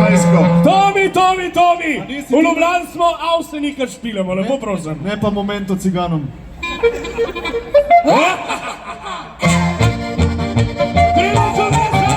Dunajsko. Tomi! V Ljubljani smo, Avstrija nikar špilamo, lepo prosim. Ne pa Momento ciganom. Gremo za mesta!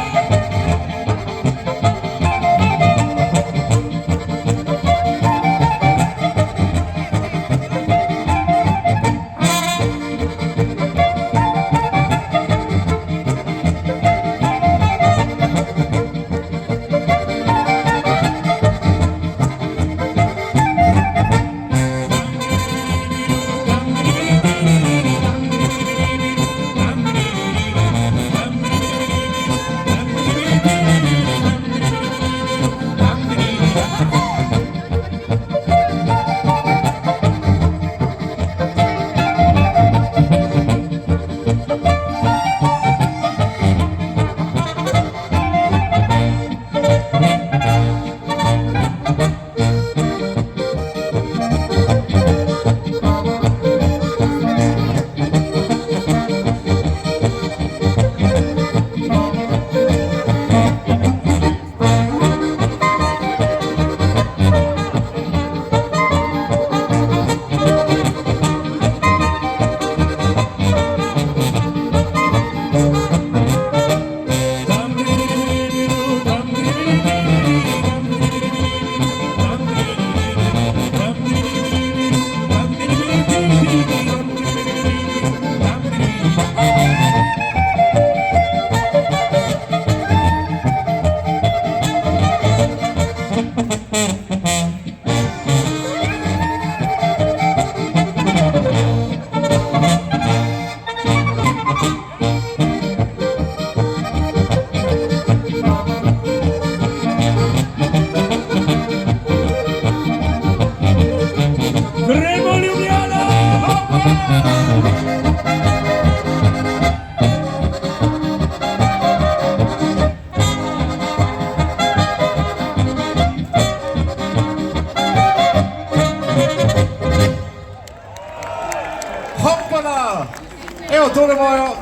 Gremo Ljubljana! Hopala! Evo, tole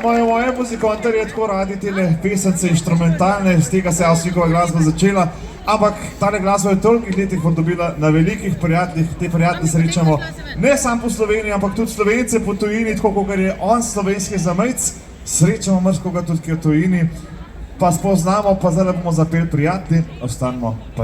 moje muzikantarje tako radi tele pesence inštrumentalne, z tega se je Avstrikova glasba začela, ampak tale glasba je tolikih letih dobila na velikih prijateljih, te prijatelje srečamo ne samo po Sloveniji, ampak tudi Slovence po tujini, tako kot je on slovenski zamejc, srečamo mrskoga tudi v tujini, pa spoznamo, pa zdaj bomo zapeli prijatelji, ostanemo prijatelji.